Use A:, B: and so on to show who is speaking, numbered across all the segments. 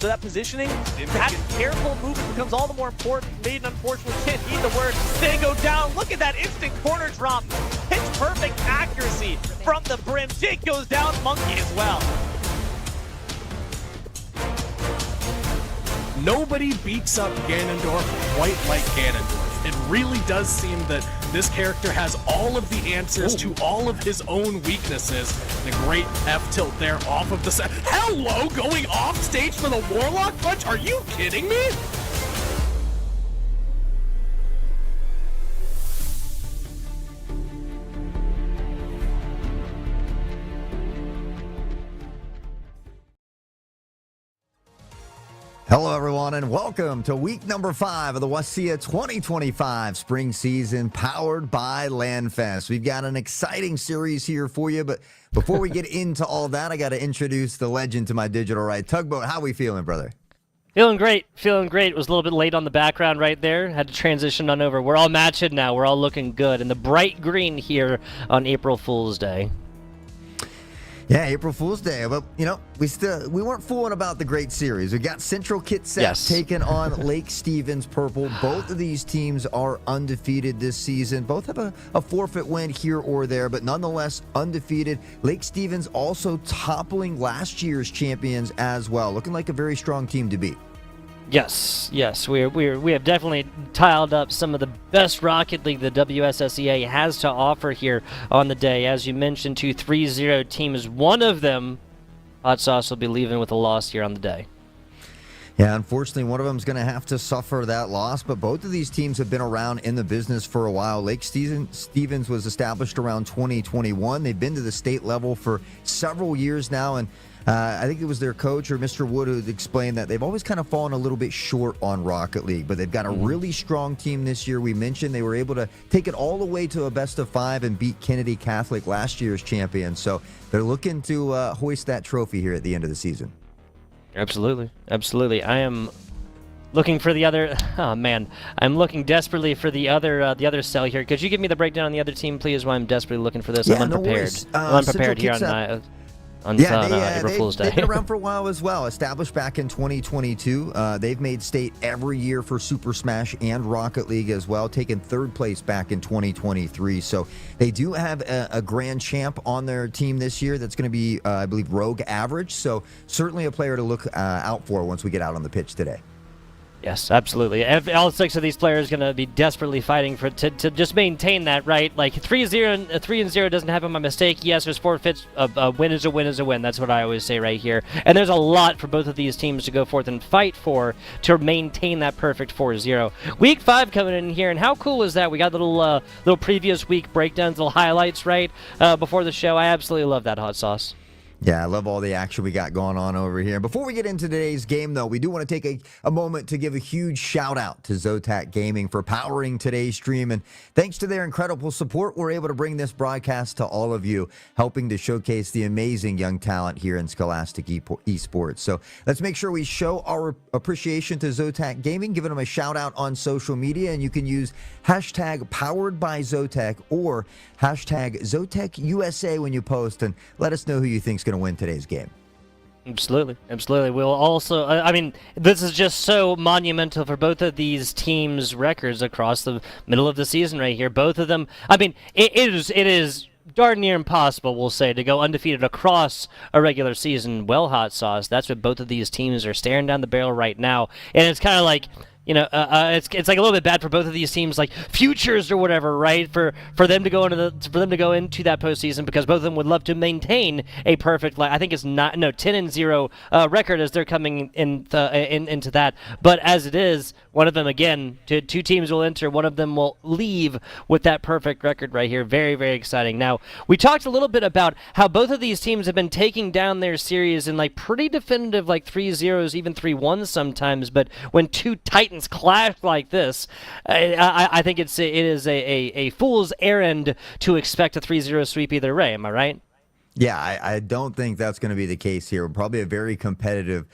A: So that positioning, that careful movement becomes all the more important. Maiden unfortunately can't heed the word. They go down. Look at that instant corner drop. Pitch perfect accuracy from the brim. Jake goes down, Monkey as well.
B: Nobody beats up Ganondorf quite like Ganondorf. It really does seem that this character has all of the answers to all of his own weaknesses. The great F tilt there off of the set. Hello, going off stage for the Warlock Punch? Are you kidding me?
C: Hello, everyone, and welcome to week number 5 of the WSSEA 2025 spring season, powered by LandFest. We've got an exciting series here for you, but before we get into all that, I got to introduce the legend to my digital right. Tugboat, how we feeling, brother?
D: Feeling great. It was a little bit late on the background right there. Had to transition on over. We're all matched now. We're all looking good in the bright green here on April Fool's Day.
C: Yeah, April Fool's Day. But, you know, we weren't fooling about the great series. We got Central Kitsap taking on Lake Stevens Purple. Both of these teams are undefeated this season. Both have a forfeit win here or there, but nonetheless undefeated. Lake Stevens also toppling last year's champions as well. Looking like a very strong team to beat.
D: Yes, we have definitely tiled up some of the best Rocket League the WSSEA has to offer here on the day. As you mentioned, 2 3-0 teams. One of them, Hot Sauce, will be leaving with a loss here on the day.
C: Yeah, unfortunately, one of them is going to have to suffer that loss, but both of these teams have been around in the business for a while. Lake Stevens was established around 2021. They've been to the state level for several years now, and I think it was their coach or Mr. Wood who explained that they've always kind of fallen a little bit short on Rocket League, but they've got a really strong team this year. We mentioned they were able to take it all the way to a best of 5 and beat Kennedy Catholic, last year's champion. So they're looking to hoist that trophy here at the end of the season.
D: Absolutely. I am looking for the other. Oh man, I'm looking desperately for the other cell here. Could you give me the breakdown on the other team, please? While I'm desperetely looking for this,
C: yeah,
D: I'm unprepared.
C: No
D: I'm unprepared here on April Fool's Day.
C: They've been around for a while as well. Established back in 2022. They've made state every year for Super Smash and Rocket League as well, taking 3rd place back in 2023. So they do have a grand champ on their team this year that's going to be, I believe, Rogue Average. So certainly a player to look out for once we get out on the pitch today.
D: Yes, absolutely. All 6 of these players are going to be desperately fighting to just maintain that, right? Like 3-0 doesn't happen by mistake. Yes, there's forfeits. A win is a win is a win. That's what I always say right here. And there's a lot for both of these teams to go forth and fight for to maintain that perfect 4-0. Week 5 coming in here, and how cool is that? We got little previous week breakdowns, little highlights, right, before the show. I absolutely love that, Hot Sauce.
C: Yeah, I love all the action we got going on over here. Before we get into today's game, though, we do want to take a moment to give a huge shout-out to Zotac Gaming for powering today's stream. And thanks to their incredible support, we're able to bring this broadcast to all of you, helping to showcase the amazing young talent here in Scholastic Esports. So let's make sure we show our appreciation to Zotac Gaming, giving them a shout-out on social media. And you can use hashtag powered by Zotac or hashtag ZotecUSA when you post, and let us know who you think is going to win today's game.
D: Absolutely. We'll also, I mean, this is just so monumental for both of these teams' records across the middle of the season right here. Both of them, I mean, it is darn near impossible, we'll say, to go undefeated across a regular season. Well, Hot Sauce, that's what both of these teams are staring down the barrel right now. And it's kind of like, you know, it's like a little bit bad for both of these teams, like futures or whatever, right? For them to go into that postseason, because both of them would love to maintain a perfect, I think it's 10-0 record as they're coming into that. But as it is, one of them again, two teams will enter, one of them will leave with that perfect record right here. Very, very exciting. Now, we talked a little bit about how both of these teams have been taking down their series in like pretty definitive, like 3-0s, even 3-1s sometimes. But when two Titans clash like this, I think it is a fool's errand to expect a 3-0 sweep either way. Am I right?
C: Yeah, I don't think that's going to be the case here. Probably a very competitive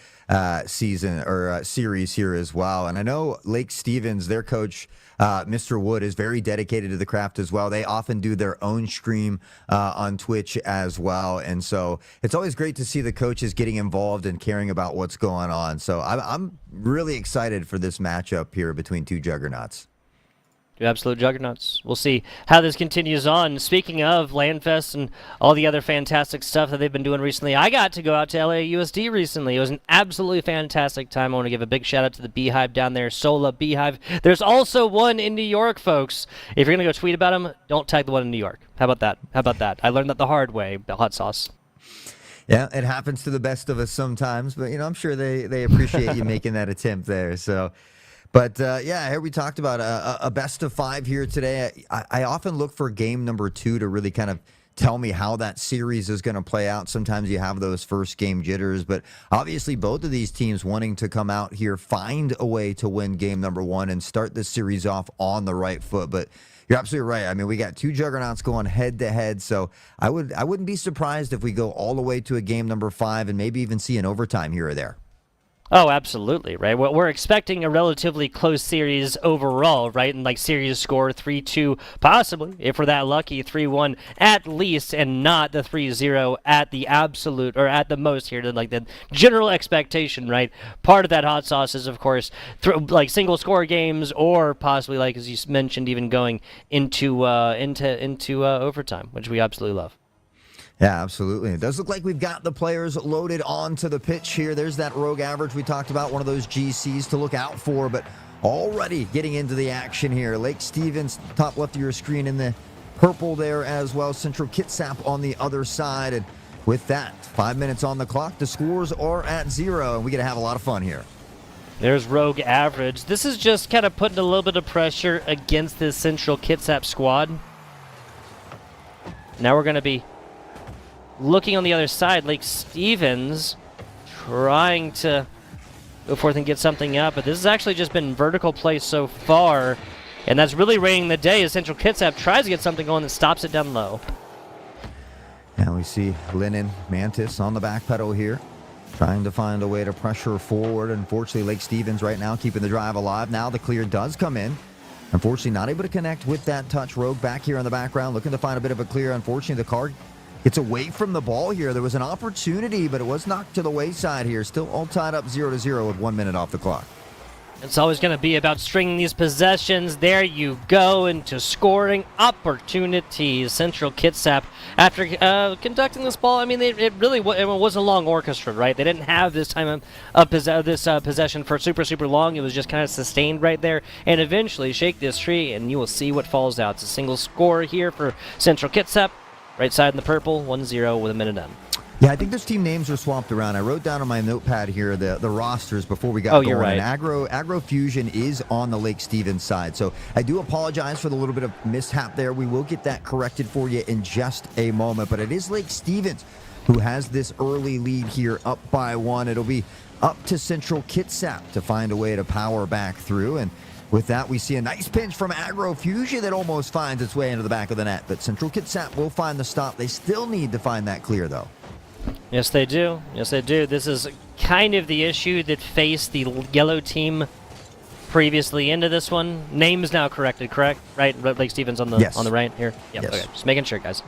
C: season or series here as well. And I know Lake Stevens, their coach, Mr. Wood, is very dedicated to the craft as well. They often do their own stream on Twitch as well. And so it's always great to see the coaches getting involved and caring about what's going on. So I'm really excited for this matchup here between two juggernauts.
D: Two absolute juggernauts. We'll see how this continues on. Speaking of LANFest and all the other fantastic stuff that they've been doing recently, I got to go out to LAUSD recently. It was an absolutely fantastic time. I want to give a big shout out to the Beehive down there, Sola Beehive. There's also one in New York, folks. If you're going to go tweet about them, don't tag the one in New York. How about that? How about that? I learned that the hard way, the hot sauce.
C: Yeah, it happens to the best of us sometimes, but I'm sure they appreciate you making that attempt there. So. But, yeah, here we talked about a best of 5 here today. I often look for game number 2 to really kind of tell me how that series is going to play out. Sometimes you have those first game jitters, but obviously both of these teams wanting to come out here, find a way to win game number 1 and start this series off on the right foot. But you're absolutely right. I mean, we got two juggernauts going head-to-head, so I wouldn't be surprised if we go all the way to a game number 5 and maybe even see an overtime here or there.
D: Oh, absolutely, right? We're expecting a relatively close series overall, right? And like series score 3-2, possibly, if we're that lucky, 3-1 at least, and not the 3-0 at the absolute, or at the most here, like the general expectation, right? Part of that hot sauce is, of course, like single score games, or possibly, like as you mentioned, even going into overtime, which we absolutely love.
C: Yeah, absolutely. It does look like we've got the players loaded onto the pitch here. There's that rogue average we talked about, one of those GCs to look out for, but already getting into the action here. Lake Stevens, top left of your screen in the purple there as well. Central Kitsap on the other side. And with that, 5 minutes on the clock, the scores are at 0, and we're going to have a lot of fun here.
D: There's rogue average. This is just kind of putting a little bit of pressure against this Central Kitsap squad. Now we're going to be looking on the other side. Lake Stevens trying to go forth and get something up, but this has actually just been vertical play so far, and that's really reigning the day as Central Kitsap tries to get something going that stops it down low.
C: Now we see Lennon Mantis on the back pedal here, trying to find a way to pressure forward. Unfortunately, Lake Stevens right now keeping the drive alive. Now the clear does come in. Unfortunately, not able to connect with that touch. Rogue back here in the background, looking to find a bit of a clear. Unfortunately, the car gets away from the ball here. There was an opportunity, but it was knocked to the wayside here. Still all tied up 0-0 with 1 minute off the clock.
D: It's always going to be about stringing these possessions. There you go into scoring opportunities. Central Kitsap, after conducting this ball, I mean, it really was a long orchestra, right? They didn't have this time of possession for super long. It was just kind of sustained right there. And eventually, shake this tree, and you will see what falls out. It's a single score here for Central Kitsap. Right side in the purple, 1-0 with a minute in.
C: Yeah, I think those team names are swapped around. I wrote down on my notepad here the rosters before we got going.
D: You're right.
C: And Agro Fusion is on the Lake Stevens side. So I do apologize for the little bit of mishap there. We will get that corrected for you in just a moment. But it is Lake Stevens who has this early lead here, up by 1. It'll be up to Central Kitsap to find a way to power back through. And with that, we see a nice pinch from Agro Fusion that almost finds its way into the back of the net. But Central Kitsap will find the stop. They still need to find that clear, though.
D: Yes, they do. Yes, they do. This is kind of the issue that faced the yellow team previously into this one. Name's now corrected, correct? Right? Lake Stevens on the on the right here? Yep,
C: yes.
D: Okay. Just making sure, guys.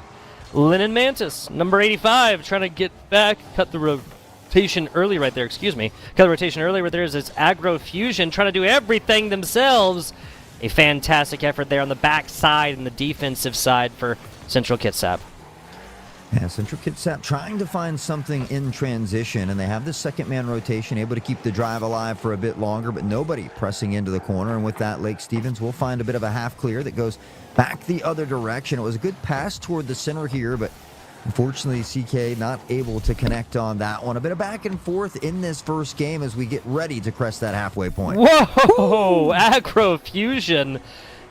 D: Lennon Mantis, number 85, trying to get back, cut the rotation early right there, excuse me. Cut the rotation early right there is this Agro Fusion trying to do everything themselves. A fantastic effort there on the back side and the defensive side for Central Kitsap.
C: Yeah, Central Kitsap trying to find something in transition, and they have this second man rotation, able to keep the drive alive for a bit longer, but nobody pressing into the corner. And with that, Lake Stevens will find a bit of a half clear that goes back the other direction. It was a good pass toward the center here, but unfortunately, CK not able to connect on that one. A bit of back and forth in this first game as we get ready to crest that halfway point.
D: Whoa! Agro Fusion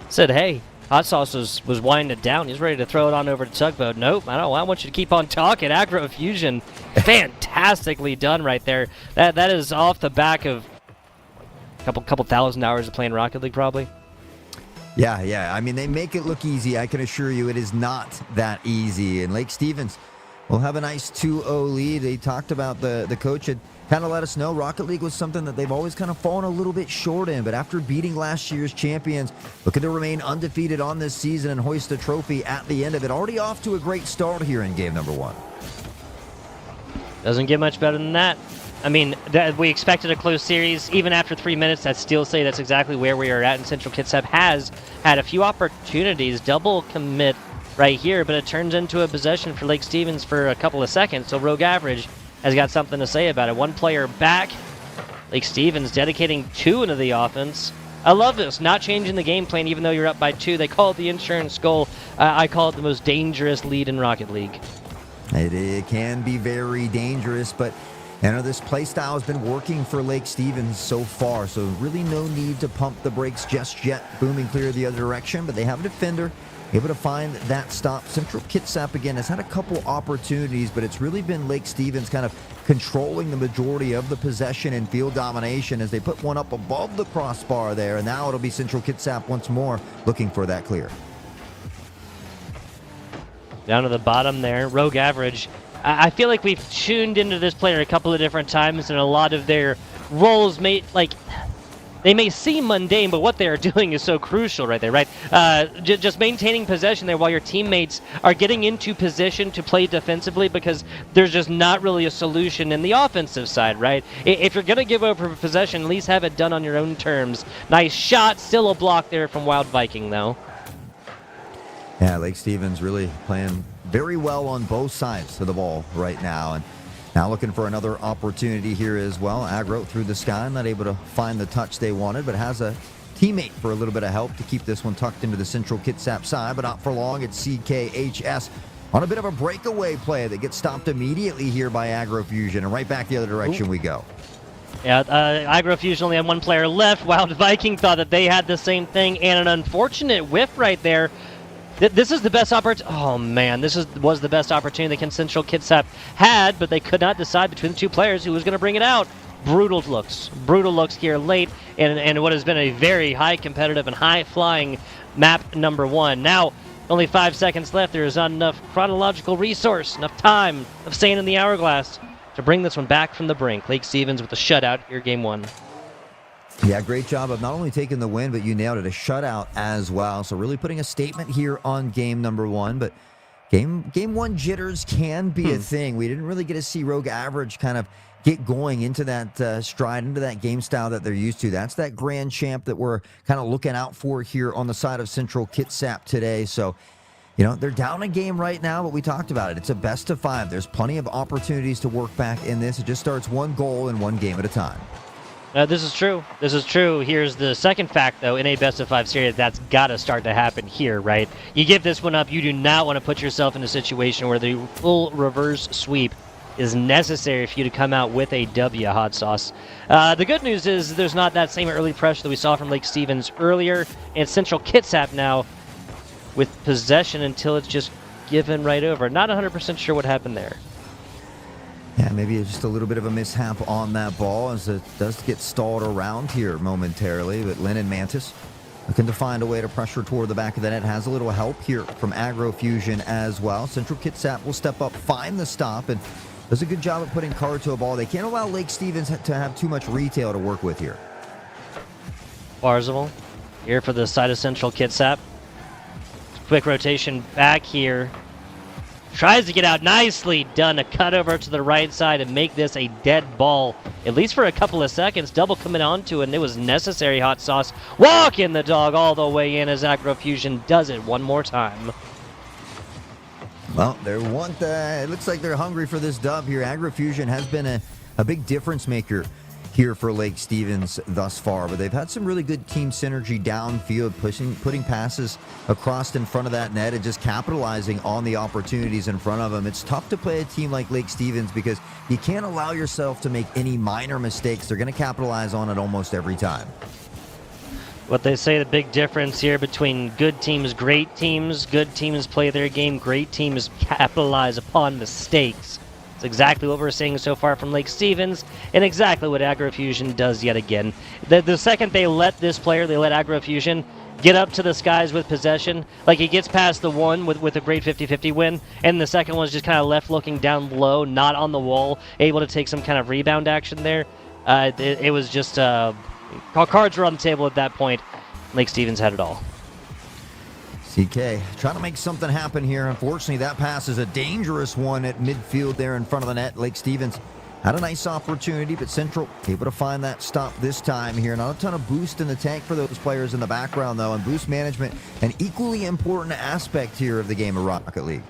D: said, hey, Hot Sauce was winding it down. He's ready to throw it on over to Tugboat. Nope, I want you to keep on talking. Agro Fusion, fantastically done right there. That is off the back of a couple thousand hours of playing Rocket League, probably.
C: Yeah. I mean, they make it look easy. I can assure you it is not that easy. And Lake Stevens We'll have a nice 2-0 lead. They talked about the coach had kind of let us know Rocket League was something that they've always kind of fallen a little bit short in. But after beating last year's champions, looking to remain undefeated on this season and hoist a trophy at the end of it. Already off to a great start here in game number 1.
D: Doesn't get much better than that. I mean, we expected a close series. Even after 3 minutes, I'd still say that's exactly where we are at. And Central Kitsap has had a few opportunities, double commit right here, but it turns into a possession for Lake Stevens for a couple of seconds. So Rogue Average has got something to say about it. One player back. Lake Stevens dedicating 2 into the offense. I love this. Not changing the game plan even though you're up by 2. They call it the insurance goal. I call it the most dangerous lead in Rocket League.
C: It can be very dangerous, but you know, this play style has been working for Lake Stevens so far, so really no need to pump the brakes just yet. Booming clear the other direction, but they have a defender able to find that stop. Central Kitsap, again, has had a couple opportunities, but it's really been Lake Stevens kind of controlling the majority of the possession and field domination as they put one up above the crossbar there, and now it'll be Central Kitsap once more looking for that clear.
D: Down to the bottom there, Rogue Average. I feel like we've tuned into this player a couple of different times, and a lot of their roles they may seem mundane, but what they're doing is so crucial right there, right? Just maintaining possession there while your teammates are getting into position to play defensively because there's just not really a solution in the offensive side, right? If you're going to give over possession, at least have it done on your own terms. Nice shot, still a block there from Wild Viking, though.
C: Yeah, Lake Stevens really playing very well on both sides of the ball right now. And now looking for another opportunity here as well. Aggro through the sky, not able to find the touch they wanted, but has a teammate for a little bit of help to keep this one tucked into the Central Kitsap side, but not for long. It's CKHS on a bit of a breakaway play that gets stopped immediately here by Aggro Fusion, and right back the other direction we go.
D: Yeah, Aggro Fusion only had one player left. Wild Viking thought that they had the same thing, and an unfortunate whiff right there. This is the best opportunity. Oh man, was the best opportunity that Central Kitsap had, but they could not decide between the 2 players who was going to bring it out. Brutal looks here late, and what has been a very high competitive and high flying map number 1. Now, only 5 seconds left. There is not enough chronological resource, enough time of sand in the hourglass to bring this one back from the brink. Lake Stevens with a shutout here, game 1.
C: Yeah, great job of not only taking the win, but you nailed it, a shutout as well. So really putting a statement here on game number 1. But game 1 jitters can be a thing. We didn't really get to see Rogue Average kind of get going into that stride, into that game style that they're used to. That's that grand champ that we're kind of looking out for here on the side of Central Kitsap today. So, you know, they're down a game right now, but we talked about it. It's a best of 5. There's plenty of opportunities to work back in this. It just starts one goal and one game at a time.
D: This is true. This is true. Here's the second fact, though. In a best-of-5 series, that's got to start to happen here, right? You give this one up, you do not want to put yourself in a situation where the full reverse sweep is necessary for you to come out with a W, Hot Sauce. The good news is there's not that same early pressure that we saw from Lake Stevens earlier. And Central Kitsap now with possession until it's just given right over. Not 100% sure what happened there.
C: Yeah, maybe just a little bit of a mishap on that ball as it does get stalled around here momentarily. But Lennon Mantis looking to find a way to pressure toward the back of the net. Has a little help here from Aggro Fusion as well. Central Kitsap will step up, find the stop, and does a good job of putting card to a ball. They can't allow Lake Stevens to have too much retail to work with here.
D: Barzal here for the side of Central Kitsap. Quick rotation back here. Tries to get out, nicely done. A cut over to the right side and make this a dead ball, at least for a couple of seconds. Double coming onto it, and it was necessary. Hot Sauce walking the dog all the way in as Aggro Fusion does it one more time.
C: Well, it looks like they're hungry for this dub here. Aggro Fusion has been a big difference maker here for Lake Stevens thus far, but they've had some really good team synergy downfield, putting passes across in front of that net and just capitalizing on the opportunities in front of them. It's tough to play a team like Lake Stevens because you can't allow yourself to make any minor mistakes. They're going to capitalize on it almost every time.
D: What they say, the big difference here between good teams, great teams. Good teams play their game, great teams capitalize upon mistakes. It's exactly what we're seeing so far from Lake Stevens, and exactly what Aggro Fusion does yet again. The second they let this player, they let Aggro Fusion, get up to the skies with possession. Like, he gets past the one with a great 50-50 win, and the second one's just kind of left looking down low, not on the wall, able to take some kind of rebound action there. It was just cards were on the table at that point. Lake Stevens had it all.
C: CK trying to make something happen here. Unfortunately, that pass is a dangerous one at midfield there in front of the net. Lake Stevens had a nice opportunity, but Central able to find that stop this time here. Not a ton of boost in the tank for those players in the background, though, and boost management, an equally important aspect here of the game of Rocket League.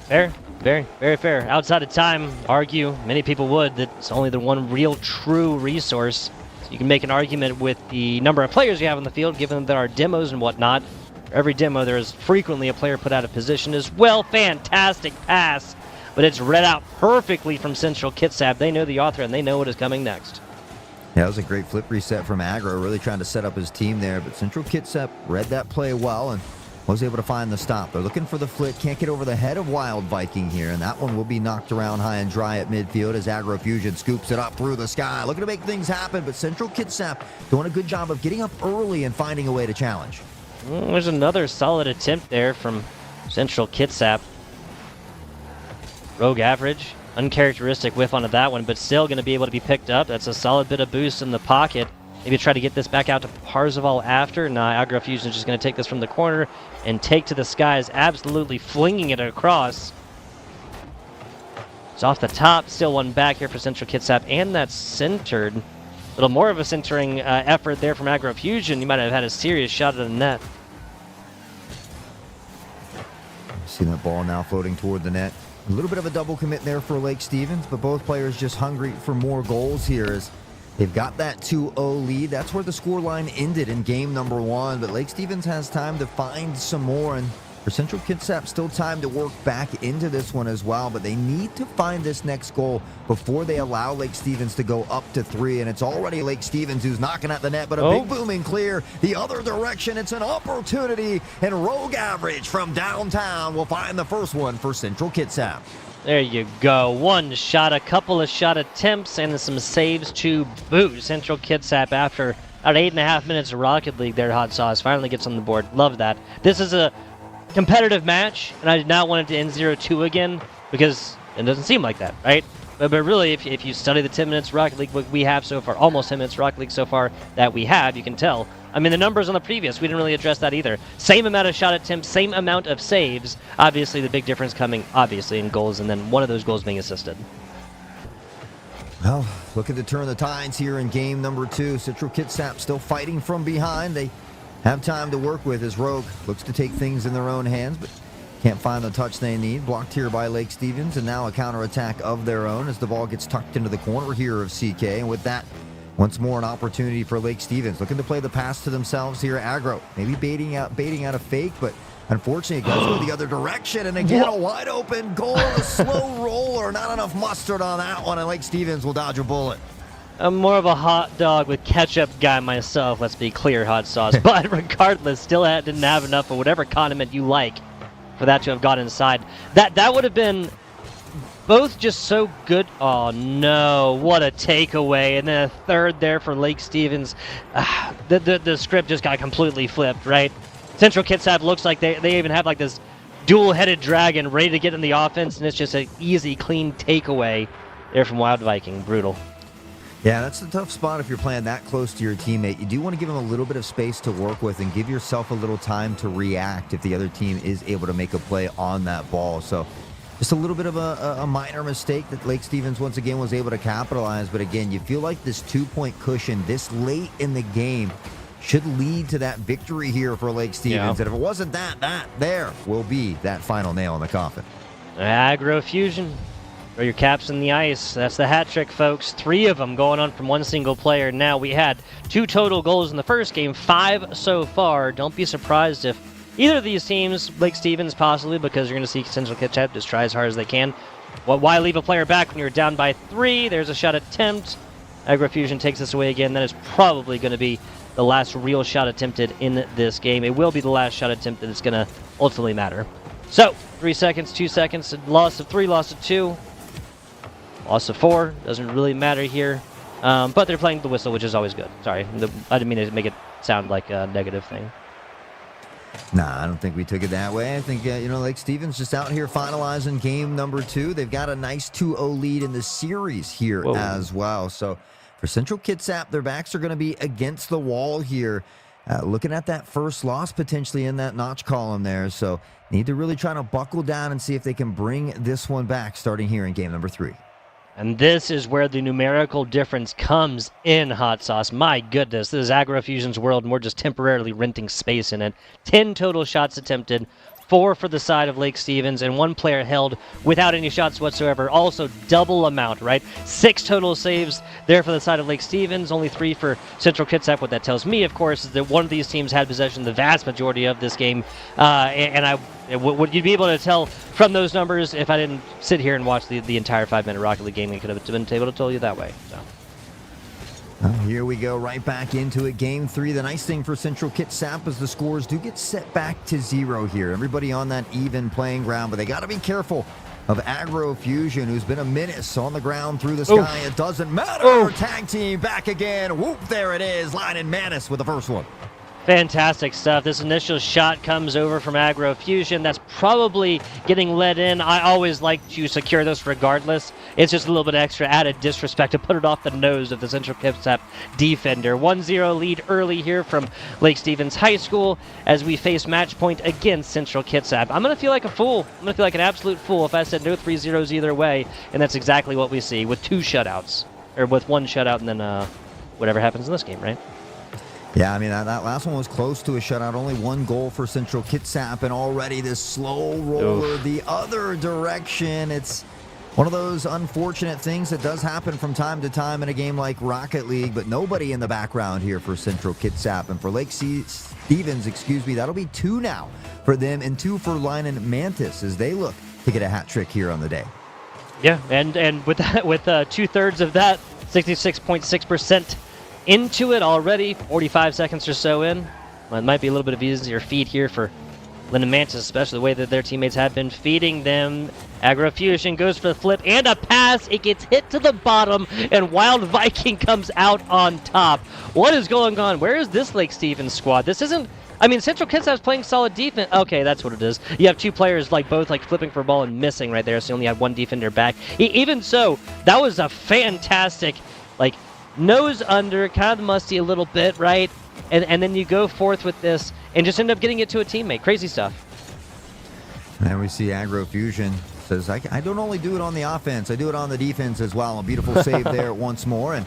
D: Fair. Very, very fair. Outside of time, argue, many people would, that it's only the one real true resource. So you can make an argument with the number of players you have on the field, given that there are demos and whatnot. For every demo, there is frequently a player put out of position as well. Fantastic pass, but it's read out perfectly from Central Kitsap. They know the author, and they know what is coming next.
C: Yeah, that was a great flip reset from Agro, really trying to set up his team there, but Central Kitsap read that play well and was able to find the stop. They're looking for the flick, can't get over the head of Wild Viking here, and that one will be knocked around high and dry at midfield as Agro Fusion scoops it up through the sky. Looking to make things happen, but Central Kitsap doing a good job of getting up early and finding a way to challenge.
D: There's another solid attempt there from Central Kitsap. Rogue average, uncharacteristic whiff onto that one, but still going to be able to be picked up. That's a solid bit of boost in the pocket. Maybe try to get this back out to Parzival after. Nah, Agro Fusion is just going to take this from the corner and take to the skies, absolutely flinging it across. It's off the top, still one back here for Central Kitsap, and that's centered. A little more of a centering effort there from Agro Fusion. You might have had a serious shot at the net.
C: See that ball now floating toward the net. A little bit of a double commit there for Lake Stevens, but both players just hungry for more goals here as they've got that 2-0 lead. That's where the scoreline ended in game number 1, but Lake Stevens has time to find some more, and for Central Kitsap, still time to work back into this one as well, but they need to find this next goal before they allow Lake Stevens to go up to 3, and it's already Lake Stevens who's knocking at the net, but a big booming clear the other direction. It's an opportunity, and Rogue Average from downtown will find the first one for Central Kitsap.
D: There you go. One shot, a couple of shot attempts, and some saves to boot. Central Kitsap, after about 8.5 minutes of Rocket League there, Hot Sauce finally gets on the board. Love that. This is a competitive match, and I did not want it to end 0-2 again, because it doesn't seem like that, right? But really, if you study the 10 minutes Rocket League we have so far, almost 10 minutes Rocket League so far that we have, you can tell. I mean, the numbers on the previous, we didn't really address that either. Same amount of shot attempts, same amount of saves. Obviously, the big difference coming, obviously, in goals, and then one of those goals being assisted.
C: Well, looking to turn the tides here in game number 2. Central Kitsap still fighting from behind. They have time to work with as Rogue looks to take things in their own hands, but can't find the touch they need. Blocked here by Lake Stevens, and now a counterattack of their own as the ball gets tucked into the corner here of CK. And with that, once more an opportunity for Lake Stevens. Looking to play the pass to themselves here. Agro maybe baiting out a fake, but unfortunately it goes the other direction. And again, a wide open goal, a slow roller. Not enough mustard on that one, and Lake Stevens will dodge a bullet.
D: I'm more of a hot dog with ketchup guy myself, let's be clear, Hot Sauce. But regardless, still didn't have enough of whatever condiment you like for that to have got inside. That would have been both just so good. Oh no, what a takeaway. And then a third there for Lake Stevens. The script just got completely flipped, right? Central Kitsap looks like they even have like this dual-headed dragon ready to get in the offense, and it's just an easy, clean takeaway there from Wild Viking. Brutal.
C: Yeah, that's a tough spot if you're playing that close to your teammate. You do want to give them a little bit of space to work with and give yourself a little time to react if the other team is able to make a play on that ball. So just a little bit of a minor mistake that Lake Stevens once again was able to capitalize. But again, you feel like this 2-point cushion this late in the game should lead to that victory here for Lake Stevens. And if it wasn't that there will be that final nail in the coffin.
D: Agro Fusion. Throw your caps in the ice. That's the hat trick, folks. 3 of them going on from one single player. Now, we had 2 total goals in the first game, 5 so far. Don't be surprised if either of these teams, Lake Stevens possibly, because you're going to see Central Kitsap just try as hard as they can. Well, why leave a player back when you're down by 3? There's a shot attempt. Agro Fusion takes this away again. That is probably going to be the last real shot attempted in this game. It will be the last shot attempt that is going to ultimately matter. So, 3 seconds, 2 seconds, loss of 3, loss of 2. Loss of 4, doesn't really matter here. But they're playing the whistle, which is always good. Sorry, I didn't mean to make it sound like a negative thing.
C: Nah, I don't think we took it that way. I think, Lake Stevens just out here finalizing game number 2. They've got a nice 2-0 lead in the series here as well. So for Central Kitsap, their backs are going to be against the wall here. Looking at that first loss potentially in that notch column there. So need to really try to buckle down and see if they can bring this one back starting here in game number 3.
D: And this is where the numerical difference comes in, Hot Sauce. My goodness, this is AgroFusion's world, and we're just temporarily renting space in it. 10 total shots attempted, 4 for the side of Lake Stevens, and 1 player held without any shots whatsoever. Also double amount, right? 6 total saves there for the side of Lake Stevens, only 3 for Central Kitsap. What that tells me, of course, is that one of these teams had possession the vast majority of this game, would you be able to tell from those numbers if I didn't sit here and watch the entire 5-minute Rocket League game? I could have been able to tell you that way. So.
C: Here we go right back into it. Game 3. The nice thing for Central Kitsap is the scores do get set back to 0 here. Everybody on that even playing ground, but they got to be careful of AgroFusion, who's been a menace on the ground through the sky. It doesn't matter. Tag team back again. Whoop, there it is. Lion Manus with the first one.
D: Fantastic stuff. This initial shot comes over from AgroFusion. That's probably getting let in. I always like to secure this regardless. It's just a little bit extra added disrespect to put it off the nose of the Central Kitsap defender. 1-0 lead early here from Lake Stevens High School as we face match point against Central Kitsap. I'm going to feel like a fool. I'm going to feel like an absolute fool if I said no 3-0s either way, and that's exactly what we see with 2 shutouts. Or with 1 shutout and then whatever happens in this game, right?
C: Yeah, I mean, that last one was close to a shutout. Only 1 goal for Central Kitsap, and already this slow roller the other direction. It's one of those unfortunate things that does happen from time to time in a game like Rocket League, but nobody in the background here for Central Kitsap. And for Lake Stevens, that'll be 2 now for them, and 2 for Lion Mantis as they look to get a hat trick here on the day.
D: Yeah, and with that, with 2/3 of that, 66.6%. into it already, 45 seconds or so in. Well, it might be a little bit of easier feed here for Linden Mantis, especially the way that their teammates have been feeding them. AgroFusion goes for the flip and a pass. It gets hit to the bottom, and Wild Viking comes out on top. What is going on? Where is this Lake Stevens squad? This isn't... I mean, Central Kitsap's playing solid defense. Okay, that's what it is. You have 2 players both flipping for a ball and missing right there, so you only have 1 defender back. Even so, that was a fantastic, nose under, kind of musty a little bit, right? And then you go forth with this and just end up getting it to a teammate. Crazy stuff.
C: And we see AgroFusion says, I don't only do it on the offense, I do it on the defense as well. A beautiful save there once more. And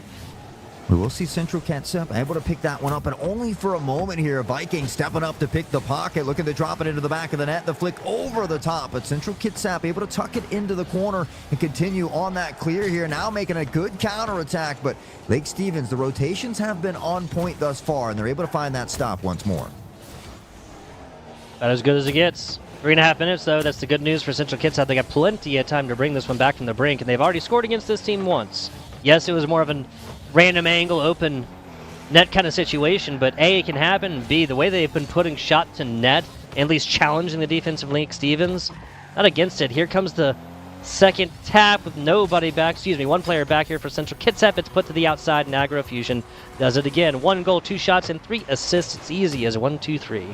C: we will see Central Kitsap able to pick that one up, and only for a moment here. Viking stepping up to pick the pocket, looking to drop it into the back of the net. The flick over the top, but Central Kitsap able to tuck it into the corner and continue on that clear here. Now making a good counterattack, but Lake Stevens, the rotations have been on point thus far, and they're able to find that stop once more.
D: About as good as it gets. 3.5 minutes, though. That's the good news for Central Kitsap. They got plenty of time to bring this one back from the brink, and they've already scored against this team once. Yes, it was more of a random angle, open net kind of situation, but A, it can happen, and B, the way they've been putting shot to net, at least challenging the defense of Lake Stevens, not against it. Here comes the second tap with nobody back, 1 player back here for Central Kitsap. It's put to the outside, and AgroFusion does it again. 1 goal, 2 shots, and 3 assists. It's easy as 1-2-3.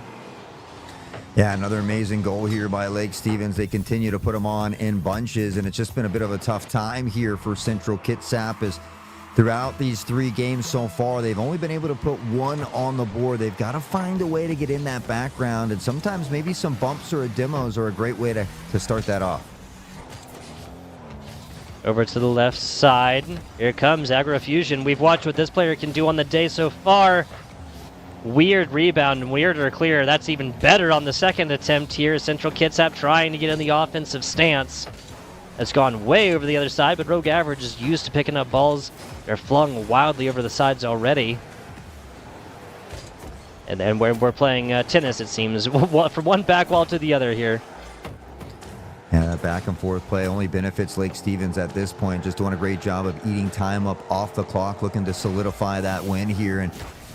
C: Yeah, another amazing goal here by Lake Stevens. They continue to put them on in bunches, and it's just been a bit of a tough time here for Central Kitsap as throughout these 3 games so far, they've only been able to put 1 on the board. They've got to find a way to get in that background, and sometimes maybe some bumps or demos are a great way to start that off.
D: Over to the left side. Here comes AgroFusion. We've watched what this player can do on the day so far. Weird rebound and weirder clear. That's even better on the second attempt here. Central Kitsap trying to get in the offensive stance. That's gone way over the other side, but Rogue Average is used to picking up balls. They're flung wildly over the sides already. And then we're playing tennis, it seems, from one back wall to the other here.
C: Yeah, that back and forth play only benefits Lake Stevens at this point. Just doing a great job of eating time up off the clock, looking to solidify that win here. And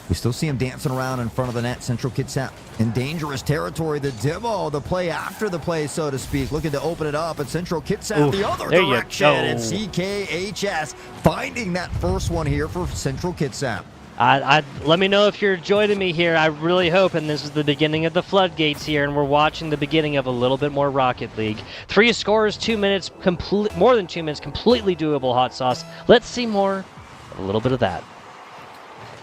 C: we still see him dancing around in front of the net. Central Kitsap in dangerous territory. The demo, the play after the play, so to speak, looking to open it up. And Central Kitsap the other direction. And CKHS finding that first one here for Central Kitsap.
D: Let me know if you're joining me here. I really hope, and this is the beginning of the floodgates here, and we're watching the beginning of a little bit more Rocket League. 3 scores, 2 minutes, more than 2 minutes, completely doable, Hot Sauce. Let's see more, a little bit of that.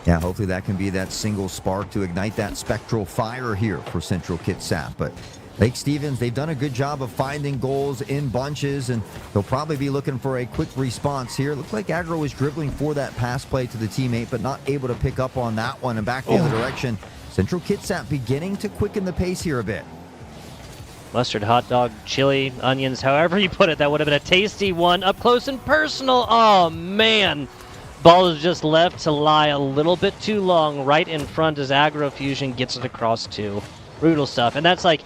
C: Yeah, hopefully that can be that single spark to ignite that spectral fire here for Central Kitsap. But Lake Stevens, they've done a good job of finding goals in bunches, and they'll probably be looking for a quick response here. Looks like Agro was dribbling for that pass play to the teammate, but not able to pick up on that one. And back the other direction, Central Kitsap beginning to quicken the pace here a bit.
D: Mustard, hot dog, chili, onions, however you put it, that would have been a tasty one. Up close and personal. Oh, man. Ball is just left to lie a little bit too long right in front as Agro Fusion gets it across too. Brutal stuff. And that's like,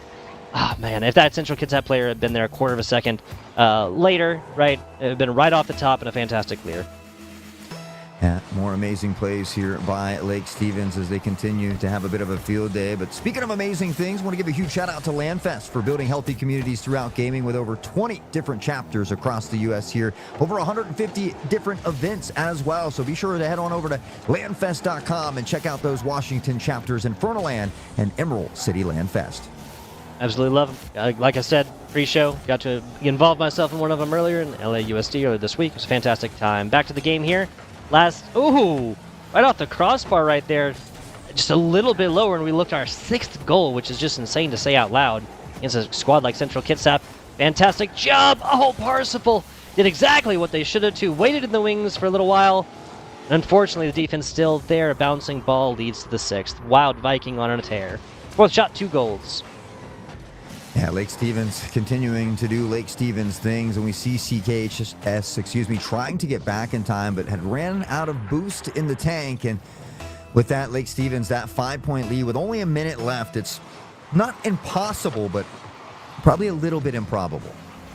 D: oh man, if that Central Kitsap player had been there a quarter of a second later, right, it would have been right off the top and a fantastic clear.
C: Yeah, more amazing plays here by Lake Stevens as they continue to have a bit of a field day. But speaking of amazing things, I want to give a huge shout out to LandFest for building healthy communities throughout gaming with over 20 different chapters across the U.S. here. Over 150 different events as well. So be sure to head on over to landfest.com and check out those Washington chapters in Fernaland and Emerald City LandFest.
D: Absolutely love them. Like I said, pre-show, got to involve myself in one of them earlier in LAUSD earlier this week. It was a fantastic time. Back to the game here. Right off the crossbar right there, just a little bit lower, and we looked at our 6th goal, which is just insane to say out loud against a squad like Central Kitsap. Fantastic job. Oh, Parsifal did exactly what they should have too. Waited in the wings for a little while. Unfortunately, the defense still there. A bouncing ball leads to the 6th. Wild Viking on a tear. 4th shot, 2 goals.
C: Yeah, Lake Stevens continuing to do Lake Stevens things, and we see CKHS, trying to get back in time, but had ran out of boost in the tank. And with that, Lake Stevens, that 5-point lead with only a minute left, it's not impossible, but probably a little bit improbable.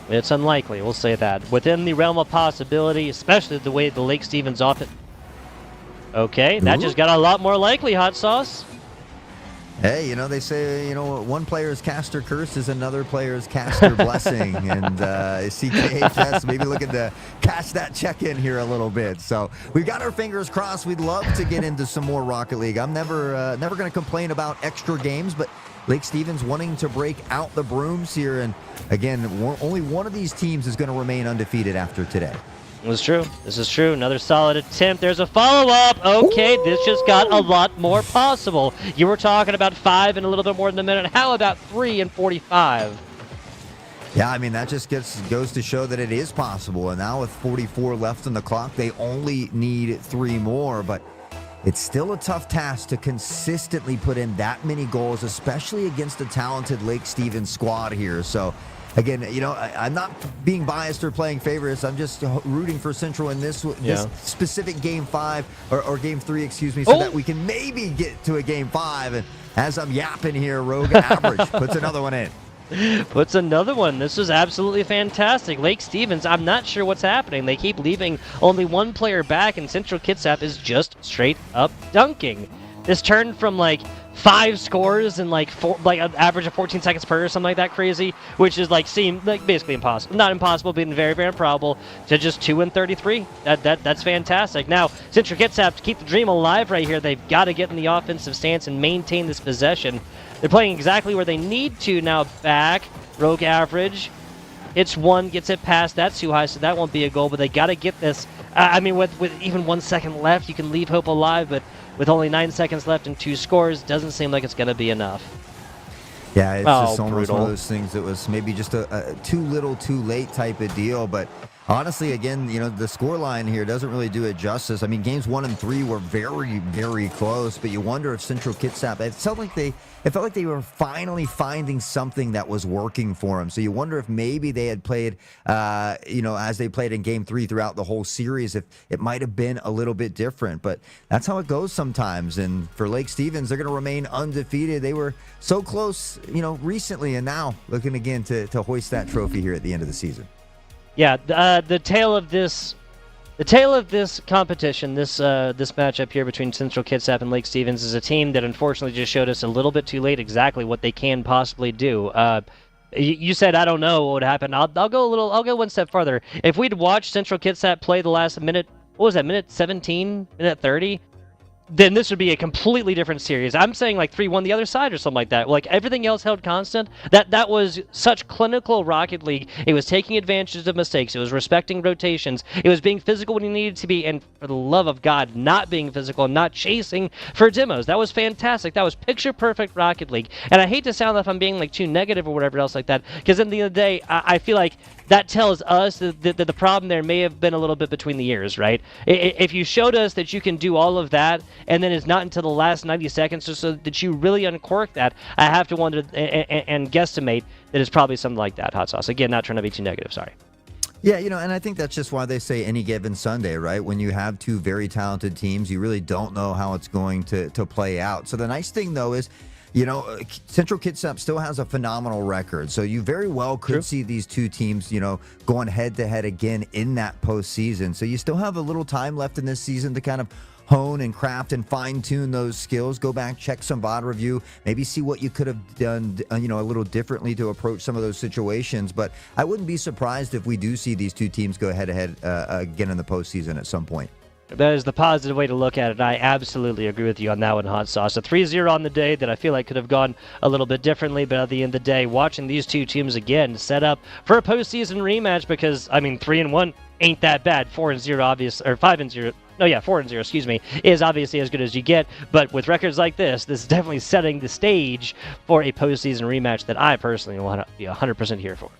D: It's unlikely, we'll say that. Within the realm of possibility, especially the way the Lake Stevens offense. Okay, that just got a lot more likely, Hot Sauce.
C: Hey, they say, one player's caster curse is another player's caster blessing. And CKHS maybe looking to cash that check in here a little bit. So we've got our fingers crossed. We'd love to get into some more Rocket League. I'm never going to complain about extra games, but Lake Stevens wanting to break out the brooms here. And again, only one of these teams is going to remain undefeated after today.
D: This is true. This is true. Another solid attempt. There's a follow-up. Okay, this just got a lot more possible. You were talking about 5 in a little bit more than a minute. How about 3 in 45?
C: Yeah, I mean, that just goes to show that it is possible. And now with 44 left on the clock, they only need 3 more. But it's still a tough task to consistently put in that many goals, especially against a talented Lake Stevens squad here. So again, I'm not being biased or playing favorites. I'm just rooting for Central in this specific Game 5 or Game 3, so that we can maybe get to a Game 5. And as I'm yapping here, Rogue Average puts another one in.
D: Puts another one. This is absolutely fantastic. Lake Stevens, I'm not sure what's happening. They keep leaving only one player back, and Central Kitsap is just straight up dunking. This turned from 5 scores in an average of 14 seconds per or something like that crazy, which is seemed basically impossible. Not impossible, but very, very improbable, to just 2 in 33. That's fantastic. Now, Central Kitsap, to keep the dream alive right here, they've got to get in the offensive stance and maintain this possession. They're playing exactly where they need to now. Back, Rogue Average. Hits one, gets it past. That's too high, so that won't be a goal, but they got to get this. With even 1 second left, you can leave hope alive, but with only 9 seconds left and 2 scores, doesn't seem like it's going to be enough.
C: Yeah, it's just almost one of those things that was maybe just a too little, too late type of deal. But honestly, again, the scoreline here doesn't really do it justice. I mean, games 1 and 3 were very, very close, but you wonder if Central Kitsap, it felt like they were finally finding something that was working for them. So you wonder if maybe they had played, as they played in Game 3 throughout the whole series, if it might have been a little bit different. But that's how it goes sometimes. And for Lake Stevens, they're going to remain undefeated. They were so close, recently, and now looking again to hoist that trophy here at the end of the season.
D: Yeah, the tale of this competition, this matchup here between Central Kitsap and Lake Stevens is a team that unfortunately just showed us a little bit too late exactly what they can possibly do. You said I don't know what would happen. I'll go one step further. If we'd watched Central Kitsap play the last minute, what was that? Minute 17, minute 30. then this would be a completely different series. I'm saying like 3-1 the other side or something like that. Like everything else held constant. That was such clinical Rocket League. It was taking advantage of mistakes. It was respecting rotations. It was being physical when you needed to be, and for the love of God, not being physical and not chasing for demos. That was fantastic. That was picture perfect Rocket League. And I hate to sound like I'm being like too negative or whatever else like that, because at the end of the day, I feel like that tells us that the problem there may have been a little bit between the ears, right? If you showed us that you can do all of that, and then it's not until the last 90 seconds or so that you really uncork that, I have to wonder and guesstimate that it's probably something like that, Hot Sauce. Again, not trying to be too negative, sorry.
C: Yeah, and I think that's just why they say any given Sunday, right? When you have two very talented teams, you really don't know how it's going to play out. So the nice thing, though, is Central Kitsap still has a phenomenal record. So you very well could see these two teams, going head-to-head again in that postseason. So you still have a little time left in this season to kind of hone and craft and fine-tune those skills. Go back, check some VOD review, maybe see what you could have done, a little differently to approach some of those situations. But I wouldn't be surprised if we do see these two teams go head-to-head again in the postseason at some point.
D: That is the positive way to look at it. I absolutely agree with you on that one, Hot Sauce. A 3-0 on the day that I feel like could have gone a little bit differently, but at the end of the day, watching these two teams again set up for a postseason rematch, because, 3-1 ain't that bad. 4-0, obvious, or 5-0. No, yeah, 4-0, excuse me, is obviously as good as you get. But with records like this is definitely setting the stage for a postseason rematch that I personally want to be 100% here for.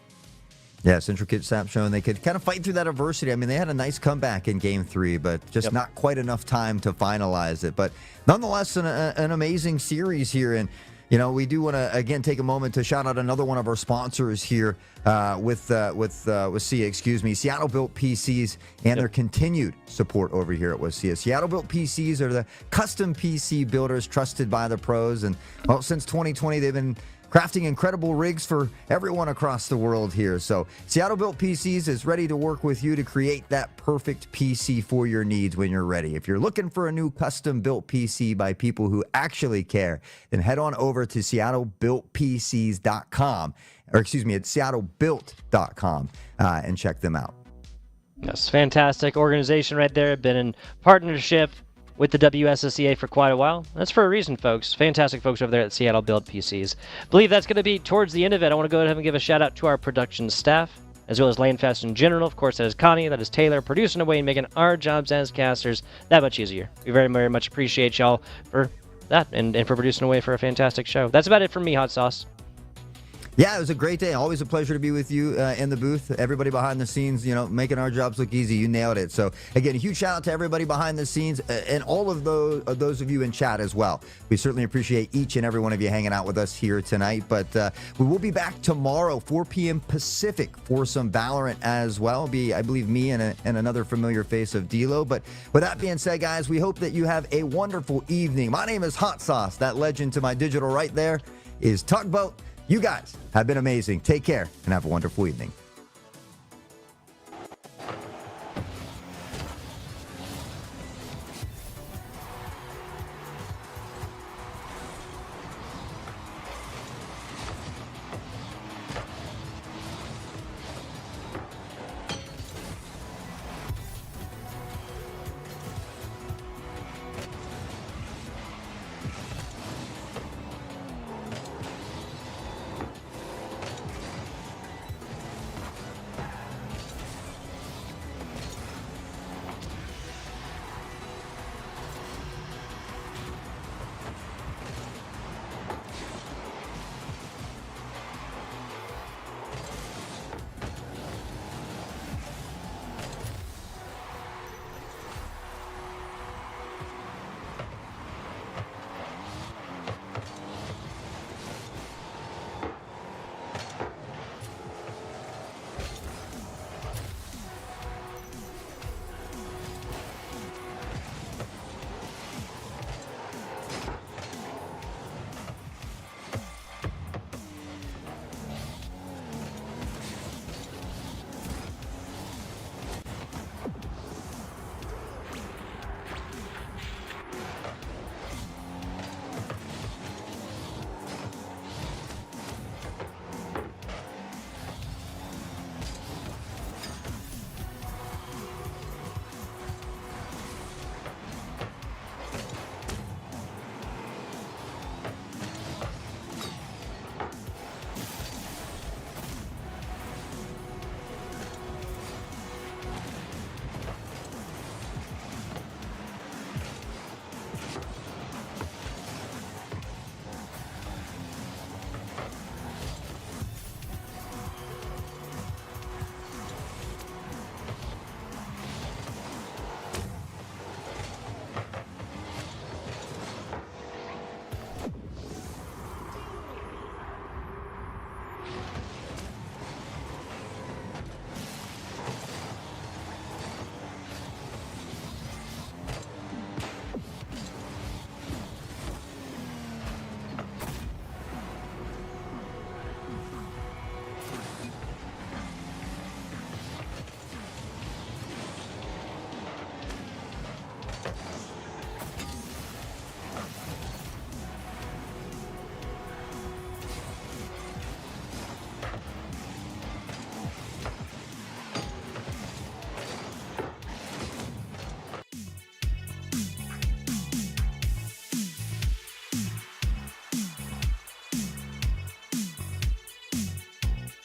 C: Yeah, Central Kitsap showing they could kind of fight through that adversity. They had a nice comeback in Game 3, but just not quite enough time to finalize it. But nonetheless, an amazing series here. And, we do want to, again, take a moment to shout out another one of our sponsors here with SEA, Seattle-built PCs and their continued support over here at WSSEA. Seattle-built PCs are the custom PC builders trusted by the pros. And, well, since 2020, they've been crafting incredible rigs for everyone across the world here. So Seattle Built PCs is ready to work with you to create that perfect PC for your needs when you're ready. If you're looking for a new custom built PC by people who actually care, then head on over to seattlebuiltpcs.com, or it's seattlebuilt.com, and check them out.
D: Yes, fantastic organization right there. Been in partnership with the WSSEA for quite a while. That's for a reason, folks. Fantastic folks over there at Seattle Build PCs. Believe that's going to be towards the end of it. I want to go ahead and give a shout out to our production staff, as well as LaneFest in general. Of course, that is Connie, that is Taylor, producing away and making our jobs as casters that much easier. We very, very much appreciate y'all for that and for producing away for a fantastic show. That's about it from me, Hot Sauce.
C: Yeah, it was a great day. Always a pleasure to be with you in the booth. Everybody behind the scenes, making our jobs look easy. You nailed it. So, again, a huge shout out to everybody behind the scenes and all of those of you in chat as well. We certainly appreciate each and every one of you hanging out with us here tonight. But we will be back tomorrow, 4 p.m. Pacific, for some Valorant as well. It'll be, I believe, me and another familiar face of D-Lo. But with that being said, guys, we hope that you have a wonderful evening. My name is Hot Sauce. That legend to my digital right there is Tugboat. You guys have been amazing. Take care and have a wonderful evening.